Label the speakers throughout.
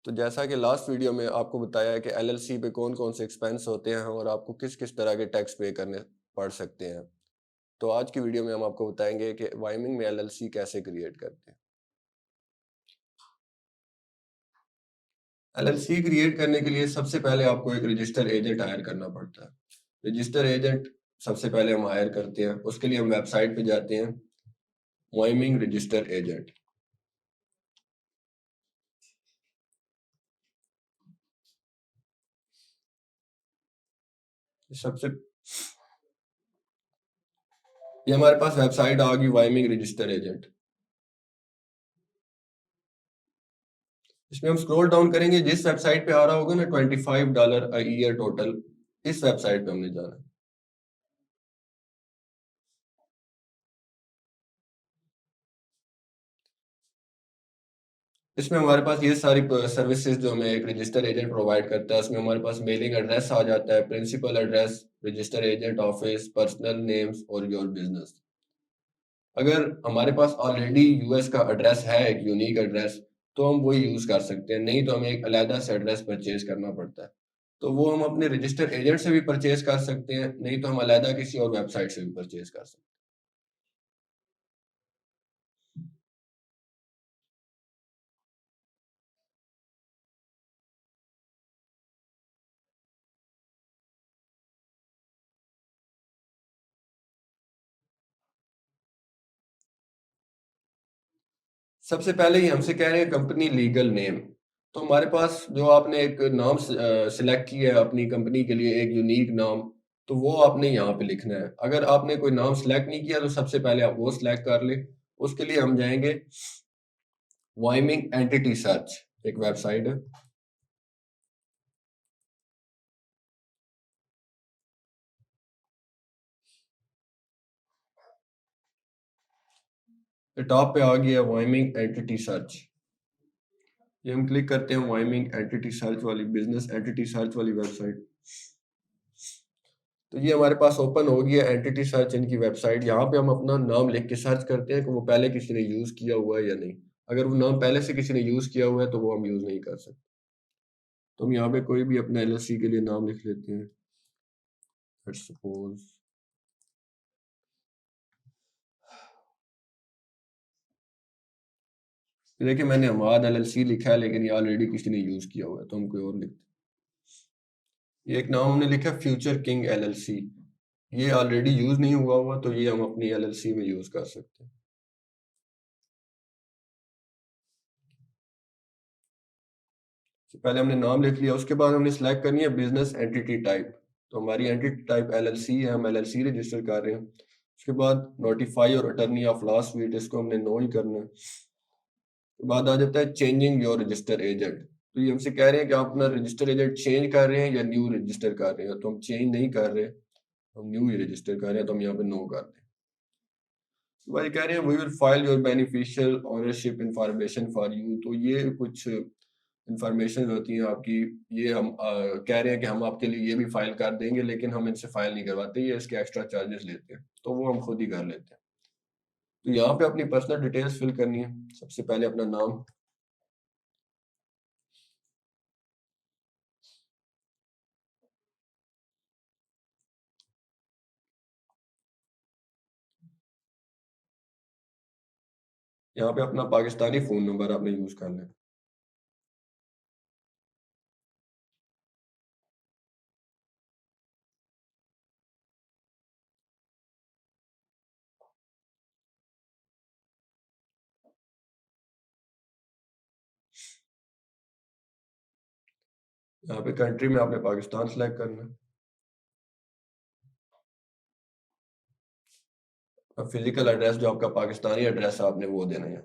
Speaker 1: तो जैसा कि लास्ट वीडियो में आपको बताया है कि एलएलसी पे कौन-कौन से एक्सपेंस होते हैं और आपको किस-किस तरह के टैक्स पे करने पड़ सकते हैं। तो आज की वीडियो में हम आपको बताएँगे कि वाइमिंग में एलएलसी कैसे क्रिएट करते हैं। एलएलसी क्रिएट करने के लिए सबसे पहले आपको एक रजिस्टर एजेंट हायर करना पड़ता है। रजिस्टर एजेंट सबसे पहले हम हायर करते हैं, उसके लिए हम वेबसाइट पे जाते हैं, वाइमिंग रजिस्टर एजेंट। सबसे ये हमारे पास वेबसाइट आ गई वाइमिंग रजिस्टर एजेंट। इसमें हम स्क्रॉल डाउन करेंगे, जिस वेबसाइट पे आ रहा होगा ना $25 अ ईयर टोटल, इस वेबसाइट पे हमने जाना है। इसमें हमारे पास ये सारी सर्विसेज जो हमें एक रजिस्टर एजेंट प्रोवाइड करता है, उसमें हमारे पास मेलिंग एड्रेस आ जाता है, principal address, register agent office, personal names और योर बिजनेस। अगर हमारे पास ऑलरेडी यूएस का एड्रेस है, एक यूनिक एड्रेस, तो हम वो यूज कर सकते हैं, नहीं तो हमें एक अलहदा से एड्रेस परचेज करना पड़ता है। तो वो हम अपने रजिस्टर एजेंट से भी परचेज कर सकते हैं, नहीं तो हम अलहदा किसी और वेबसाइट से भी परचेज कर सकते हैं। सबसे पहले ही हमसे कह रहे हैं कंपनी लीगल नेम। तो हमारे पास जो आपने एक नाम सिलेक्ट किया है अपनी कंपनी के लिए, एक यूनिक नाम, तो वो आपने यहाँ पे लिखना है। अगर आपने कोई नाम सिलेक्ट नहीं किया तो सबसे पहले आप वो सिलेक्ट कर लें। उसके लिए हम जाएंगे वाइमिंग एंटिटी सर्च, एक वेबसाइट है। तो टॉप पे आ गया वाइमिंग एंटिटी सर्च। ये हम क्लिक करते हैं वाइमिंग एंटिटी सर्च वाली, बिजनेस एंटिटी सर्च वाली वेबसाइट। तो ये हमारे पास ओपन हो गया एंटिटी सर्च इनकी वेबसाइट। यहाँ पे हम अपना नाम लिख के सर्च करते हैं कि वो पहले किसी ने यूज किया हुआ है या नहीं। अगर वो नाम पहले से किसी ने यूज किया हुआ है तो वो हम यूज नहीं कर सकते। तो हम यहाँ पे कोई भी अपना एलएलसी के लिए नाम लिख लेते हैं। लेट्स सपोज देखिए, मैंने हमाद एलएलसी लिखा है, लेकिन ये ऑलरेडी किसी ने यूज किया हुआ है, तो हम कोई और लिखते हैं। ये एक नाम हमने लिखा फ्यूचर किंग एलएलसी। ये ऑलरेडी यूज नहीं हुआ हुआ, तो ये हम अपनी एलएलसी में यूज कर सकते हैं। तो पहले हमने नाम लिख लिया, उसके बाद हमने सेलेक्ट करनी है बिजनेस एंटिटी टाइप। तो हमारी एंटिटी टाइप एलएलसी है, हम एलएलसी रजिस्टर कर रहे हैं। उसके बाद नोटिफाई और अटर्नी ऑफ लास्ट वीट, इसको हमने नो ही करना है। उसके बाद आ जाता है चेंजिंग योर रजिस्टर एजेंट। तो ये हमसे कह रहे हैं कि आप अपना रजिस्टर एजेंट चेंज कर रहे हैं या न्यू रजिस्टर कर रहे हैं। तो हम चेंज नहीं कर रहे, हम न्यू ही रजिस्टर कर रहे हैं, तो हम यहाँ पे नो कर दें। भाई कह रहे हैं we will file your beneficial ownership information for you. तो ये कुछ इंफॉर्मेशन होती हैं आपकी, ये हम कह रहे हैं कि हम आपके लिए ये भी फाइल कर देंगे, लेकिन हम इनसे फाइल नहीं करवाते, ये इसके एक्स्ट्रा चार्जेस लेते हैं, तो वो हम खुद ही कर लेते हैं। तो यहाँ पे अपनी पर्सनल डिटेल्स फिल करनी है। सबसे पहले अपना नाम, यहाँ पे अपना पाकिस्तानी फोन नंबर आपने यूज कर लें। यहाँ पे कंट्री में आपने पाकिस्तान सेलेक्ट करना है। अब फिजिकल एड्रेस जो आपका पाकिस्तानी एड्रेस है आपने वो देना है।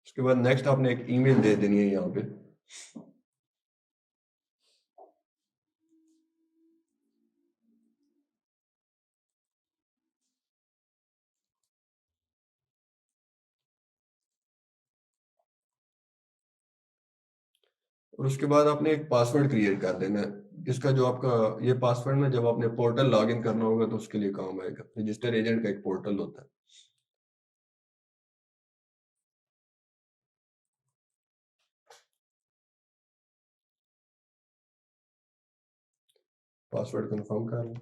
Speaker 1: उसके बाद नेक्स्ट आपने एक ईमेल दे देनी है यहाँ पे। और उसके बाद आपने एक पासवर्ड क्रिएट कर देना है, जिसका जो आपका ये पासवर्ड ना जब आपने पोर्टल लॉगिन करना होगा तो उसके लिए काम आएगा। रजिस्टर एजेंट का एक पोर्टल होता है। पासवर्ड कंफर्म कर लें।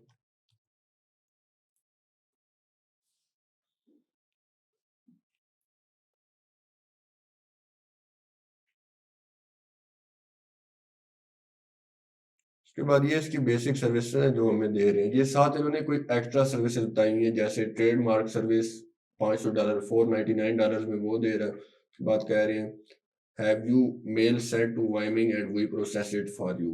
Speaker 1: उसके बाद ये इसकी बेसिक सर्विसेज हैं जो हमें दे रहे हैं। ये साथ इन्होंने कोई एक्स्ट्रा सर्विसेज बताई हैं, जैसे ट्रेडमार्क सर्विस $500 $499 में वो दे रहा है। उसके बाद कह रहे हैं have you mail send to Wyoming and we process it for you.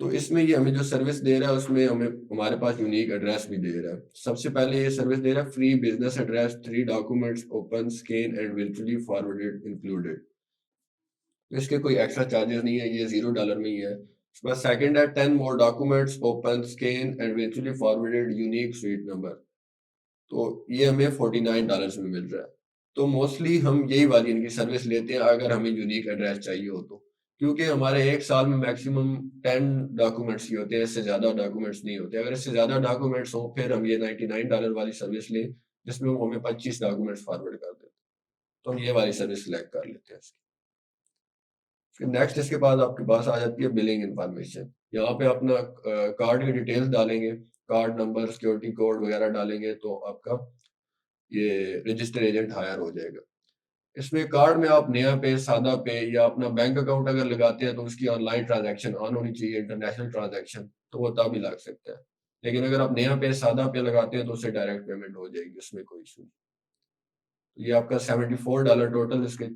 Speaker 1: तो इसमें ये हमें जो सर्विस दे रहा है उसमें हमें हमारे पास यूनिक एड्रेस भी दे रहा है। सबसे पहले ये सर्विस दे रहा है free business address, 3 documents open scan and virtually forwarded included. तो इसके कोई एक्स्ट्रा चार्जेस नहीं है, ये $0 में ही है। उसके बाद सेकंड है 10 more documents open scan and virtually forwarded unique suite number. तो ये हमें $49 में मिल रहा है। तो मोस्टली हम यही वाली इनकी सर्विस लेते हैं अगर हमें यूनिक एड्रेस चाहिए हो तो, क्योंकि हमारे एक साल में मैक्सिमम 10 डॉक्यूमेंट्स ही होते हैं, इससे ज़्यादा डॉक्यूमेंट्स नहीं होते। अगर इससे ज़्यादा डॉक्यूमेंट्स हो फिर हम ये $99 वाली सर्विस लें, जिसमें वो हमें 25 डॉक्यूमेंट्स फॉरवर्ड कर देते हैं। तो हम ये वाली सर्विस सिलेक्ट कर लेते हैं इसकी। फिर नेक्स्ट इसके बाद आपके पास आ जाती है बिलिंग इन्फॉर्मेशन। यहाँ पे अपना कार्ड की डिटेल्स डालेंगे, कार्ड नंबर, सिक्योरिटी कोड वगैरह डालेंगे तो आपका ये रजिस्टर एजेंट हायर हो जाएगा। इसमें कार्ड में आप नया पे, सादा पे या अपना बैंक अकाउंट अगर लगाते हैं तो उसकी ऑनलाइन ट्रांजैक्शन ऑन होनी चाहिए, इंटरनेशनल ट्रांजैक्शन, तो वो तभी लग सकता है। लेकिन अगर आप नया पे, सादा पे लगाते हैं तो उससे डायरेक्ट पेमेंट हो जाएगी, उसमें कोई इशू नहीं। तो ये आपका $74 टोटल इसके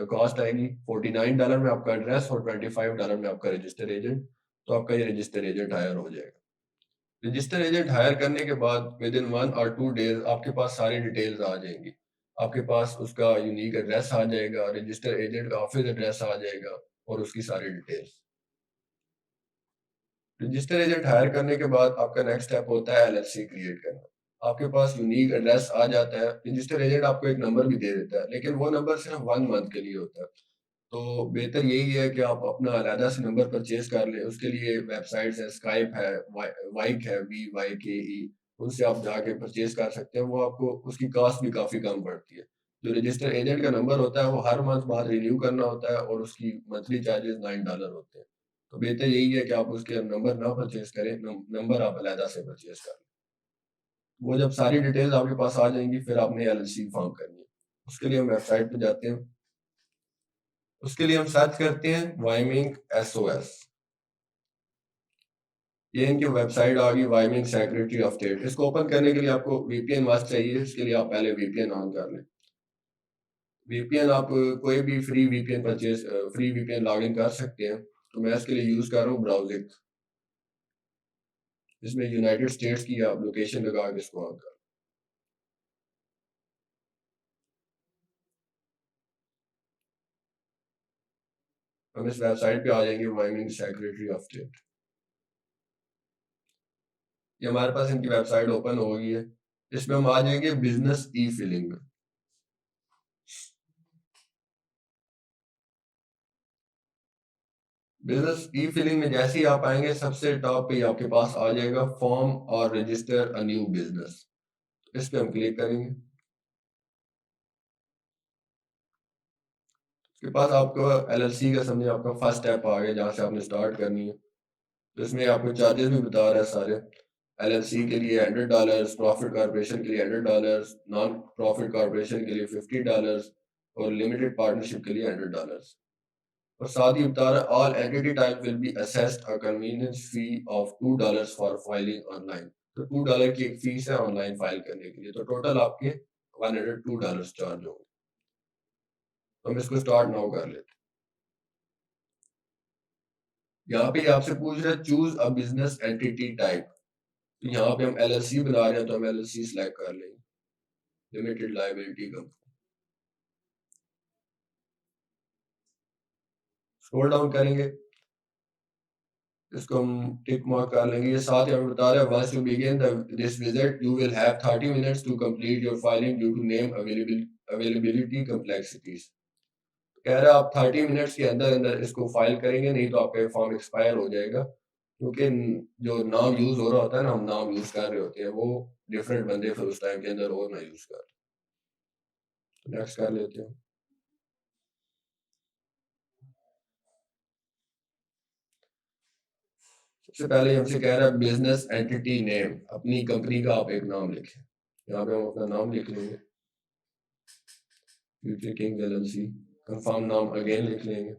Speaker 1: कॉस्ट आएगी। $49 में आपका एड्रेस और $25 में आपका रजिस्टर एजेंट। तो आपका ये रजिस्टर एजेंट हायर हो जाएगा। रजिस्टर एजेंट हायर करने के बाद विद इन 1 और 2 डेज आपके पास सारी डिटेल्स आ जाएंगी। आपके पास उसका यूनिक एड्रेस आ जाएगा, रजिस्टर एजेंट का ऑफिस एड्रेस आ जाएगा और उसकी सारी डिटेल्स। रजिस्टर एजेंट हायर करने के बाद आपका नेक्स्ट स्टेप होता है एलएलसी क्रिएट करना। आपके पास यूनिक एड्रेस आ जाता है, रजिस्टर एजेंट आपको एक नंबर भी दे देता है, लेकिन वो नंबर सिर्फ 1 मंथ के लिए होता है। तो बेहतर यही है कि आप अपना अलहदा से नंबर परचेज कर लें। उसके लिए वेबसाइट्स है, स्काइप है, वाइक है, VYKE, उनसे आप जाके परचेज कर सकते हैं। वो आपको उसकी कॉस्ट भी काफ़ी कम पड़ती है। जो रजिस्टर एजेंट का नंबर होता है वो हर मंथ बाद रिन्यू करना होता है और उसकी मंथली चार्जेस $9 होते हैं। तो बेहतर यही है कि आप उसके नंबर ना परचेज करें, नंबर आप अलहदा से परचेज कर लें। वो जब सारी डिटेल्स आपके पास आ जाएंगी फिर आपने LLC फॉर्म करनी है। उसके लिए हम वेबसाइट पे जाते हैं। उसके लिए हम सर्च करते हैं वाइमिंग SOS। ये इनकी वेबसाइट आ गई, वाइमिंग सेक्रेटरी ऑफ स्टेट। इसको ओपन करने के लिए आपको VPN मास्क चाहिए। इसके लिए आप पहले VPN ऑन कर लें। VPN आप कोई भी फ्री VPN लॉगिन कर सकते हैं। तो मैं इसके लिए यूज कर रहा हूँ ब्राउजिंग, जिसमें यूनाइटेड स्टेट्स की आप लोकेशन लगा के इसको ऑन कर। हम इस वेबसाइट पे आ जाएंगे, वाइमिंग सेक्रेटरी ऑफ स्टेट। ये हमारे पास इनकी वेबसाइट ओपन हो गई है। इसमें हम आ जाएंगे बिजनेस ई फिलिंग में। बिजनेस ई फिलिंग में जैसे ही आप आएंगे सबसे टॉप पे आपके पास आ जाएगा फॉर्म और रजिस्टर अ न्यू बिजनेस। इस पे हम क्लिक करेंगे। उसके पास आपको LLC का समझे आपका फर्स्ट स्टेप आ गया जहाँ से आपने स्टार्ट करनी है। तो इसमें आपको चार्जेस भी बता रहा है सारे। LLC के लिए $100, प्रॉफिट कॉर्पोरेशन के लिए $100, नॉन प्रॉफिट कॉर्पोरेशन के लिए $50 और लिमिटेड पार्टनरशिप के लिए $100। और साथ ही बता रहा है all entity type will be assessed a convenience fee of $2 for filing online. तो $2 की एक फीस है ऑनलाइन फाइल करने के लिए। तो टोटल आपके $102 चार्ज होंगे। तो हम इसको स्टार्ट नाउ कर लेते हैं। यहाँ पे आपसे पूछ रहा है choose a business entity type. तो यहाँ पे हम LLC बना रहे हैं तो हम LLC सिलेक्ट कर लेंगे, limited liability company. Scroll down करेंगे, इसको हम टिक मार्क कर लेंगे। ये साथ ही हमें बता रहा है once you begin the this visit you will have 30 minutes to complete your filing due to name availability complexities. कह रहा है आप 30 मिनट्स के अंदर अंदर इसको फाइल करेंगे, नहीं तो आपका फॉर्म एक्सपायर हो जाएगा, क्योंकि जो नाम यूज हो रहा होता है ना, हम नाम यूज कर रहे होते हैं, वो डिफरेंट बंदे फिर उस टाइम के अंदर और ना यूज कर। नेक्स्ट कर लेते हैं। सबसे पहले हमसे कह रहा है बिजनेस एंटिटी नेम, अपनी कंपनी का आप एक नाम लिखें। यहाँ पे हम अपना नाम लिख लेंगे, फ्यूचर किंग एलएलसी। कंफर्म नाम अगेन लिख लेंगे।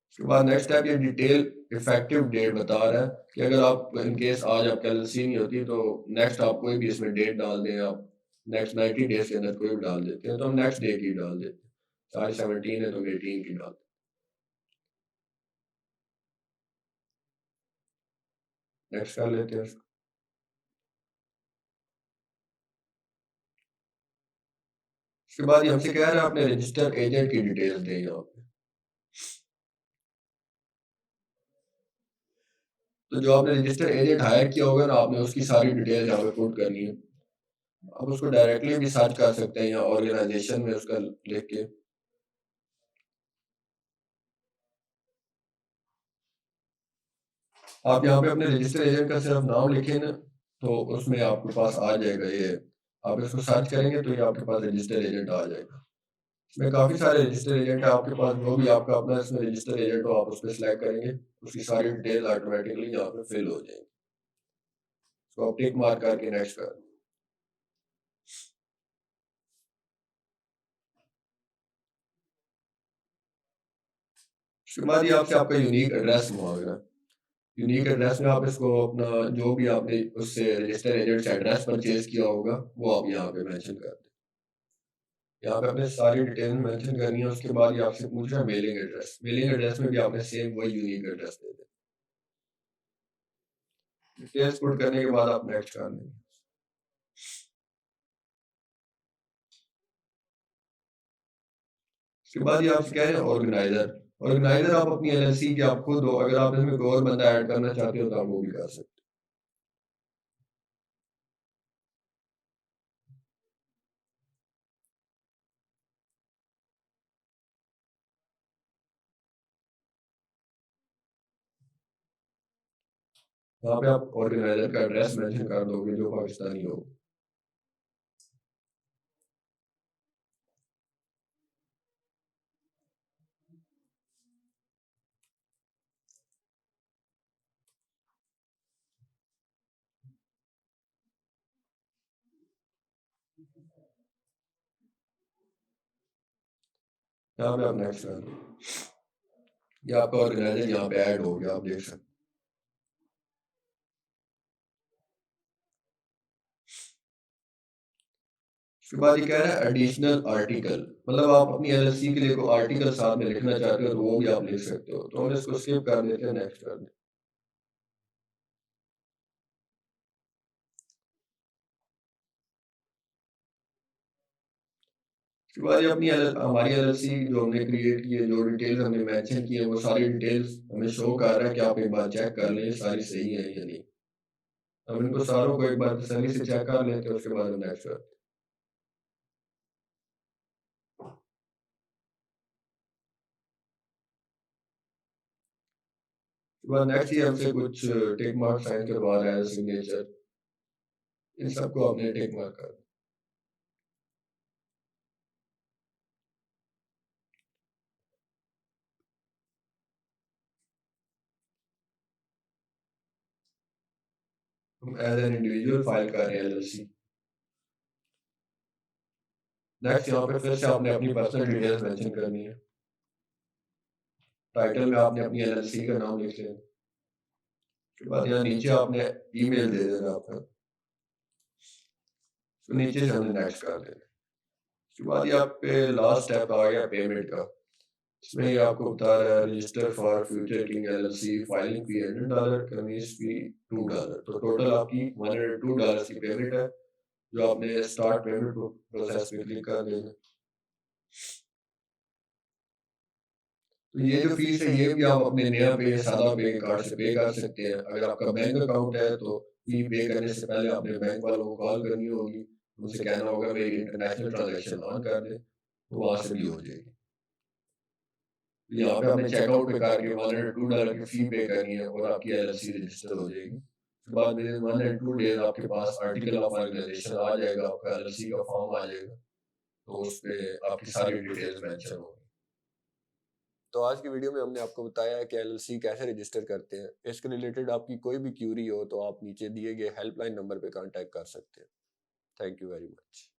Speaker 1: उसके बाद नेक्स्ट स्टेप ये डिटेल इफेक्टिव डेट बता रहा है कि अगर आप इन केस आज आपकी एलएलसी नहीं होती तो नेक्स्ट आप कोई भी इसमें डेट डाल दें, आप नेक्स्ट 90 डेज के अंदर कोई भी डाल देते हैं, तो हम नेक्स्ट डे की डाल देते हैं। सारी 17 है तो हम 18 की डाल। नेक्स्ट कर लेते हैं। उसके बाद ये हमसे कह रहा है आपने रजिस्टर एजेंट की डिटेल्स दें यहाँ पे। तो जो आपने रजिस्टर एजेंट हायर किया होगा ना, आपने उसकी सारी डिटेल यहाँ पे पुट करनी है। आप उसको डायरेक्टली भी सर्च कर सकते हैं, या ऑर्गेनाइजेशन में उसका लिख के। आप यहाँ पे अपने रजिस्टर एजेंट का सिर्फ नाम लिखें ना, तो उसमें आपके पास आ जाएगा ये। आप इसको सर्च करेंगे तो ये आपके पास रजिस्टर एजेंट आ जाएगा। इसमें काफ़ी सारे रजिस्टर एजेंट है आपके पास, जो भी आपका अपना इसमें रजिस्टर एजेंट हो आप उस पर सिलेक्ट करेंगे, उसकी सारी डिटेल ऑटोमेटिकली यहाँ पे फिल हो जाएगी। तो आप टिक मार्क करके नेक्स्ट कर। उसके बाद ये आपसे आपका यूनिक एड्रेस मांग रहा है। यूनिक एड्रेस में आप इसको अपना जो भी आपने उससे रजिस्टर एजेंट से एड्रेस परचेज किया होगा वो आप यहाँ पे मेंशन कर दें। यहाँ पे आपने सारी डिटेल मेंशन करनी है। उसके बाद ये आपसे पूछ रहा है मेलिंग एड्रेस। मेलिंग एड्रेस में भी आपने सेम वही यूनिक एड्रेस दे दें। डिटेल्स पुट करने के बाद आप नेक्स्ट कर देंगे। उसके बाद ये आपसे कह रहे हैं ऑर्गेनाइजर। ऑर्गेनाइजर आप अपनी एलएलसी की आप खुद हो, अगर आप इसमें कोई और बंदा ऐड करना चाहते हो तो आप वो भी कर सकते हो। यहाँ पे आप ऑर्गेनाइजर का एड्रेस मेंशन कर दोगे जो पाकिस्तानी हो। यहाँ पे आप नेक्स्ट कर दो। ये आपका ऑर्गेनाइजर यहाँ पे ऐड हो गया, आप देख सकते हैं। उसके बाद ये कह रहा है एडिशनल आर्टिकल, मतलब आप अपनी एलएलसी के लिए कोई आर्टिकल साथ में लिखना चाहते हो तो वो भी आप लिख सकते हो। तो हम इसको स्किप कर देते हैं, नेक्स्ट कर देते हैं। उसके बाद ये अपनी हमारी एलएलसी जो हमने क्रिएट की है, जो डिटेल्स हमने मेंशन की है, वो सारी डिटेल्स हमें शो कर रहा है कि आप एक बार चेक कर लें सारी सही है या नहीं। हम इनको सारों को एक बार तसल्ली से चेक कर लेते हैं, उसके बाद हम नेक्स्ट करते हैं। उसके बाद नेक्स्ट ये हमसे कुछ टिक मार्क साइन करवा रहा है, सिग्नेचर, इन सबको आपने टिक मार्क कर। हम एज एन इंडिविजुअल फाइल कर रहे हैं एलएलसी। नेक्स्ट यहाँ पे फिर से आपने अपनी पर्सनल डिटेल्स मेंशन करनी है। टाइटल में आपने अपनी एलएलसी का नाम लिख लेना। उसके बाद यहाँ नीचे आपने ईमेल दे देना अपना, तो नीचे से हमने नेक्स्ट कर देना। उसके बाद ये आप पे लास्ट स्टेप आ गया पेमेंट का। इसमें ये आपको बता रहा है register for future king LLC, filing fee $100, convenience fee $2। तो टोटल आपकी $102 की पेमेंट है, जो आपने स्टार्ट पेमेंट प्रोसेस पे क्लिक कर देना। तो ये जो फीस है ये भी आप अपने नया पे सादा पे कार्ड से पे कर सकते हैं। अगर आपका बैंक अकाउंट है तो फी पे करने से पहले आपने बैंक वालों को कॉल करनी होगी, उनसे कहना होगा मेरी इंटरनेशनल ट्रांजैक्शन ऑन कर दें, तो वहाँ से भी हो जाएगी। यहाँ पे आपने चेकआउट पे करके $102 की फी पे करनी है और आपकी एलएलसी रजिस्टर हो जाएगी। उसके बाद विदिन 1 एंड 2 डेज़ आपके पास आर्टिकल ऑफ ऑर्गेनाइजेशन आ जाएगा, आपका एलएलसी का फॉर्म आ जाएगा, तो उसपे आपकी सारी डिटेल्स मेंशन होंगी। तो आज की वीडियो में हमने आपको बताया है कि एलएलसी कैसे रजिस्टर करते हैं। इसके रिलेटेड आपकी कोई भी क्यूरी हो तो आप नीचे दिए गए हेल्पलाइन नंबर पे कांटेक्ट कर सकते हैं। Thank you very much.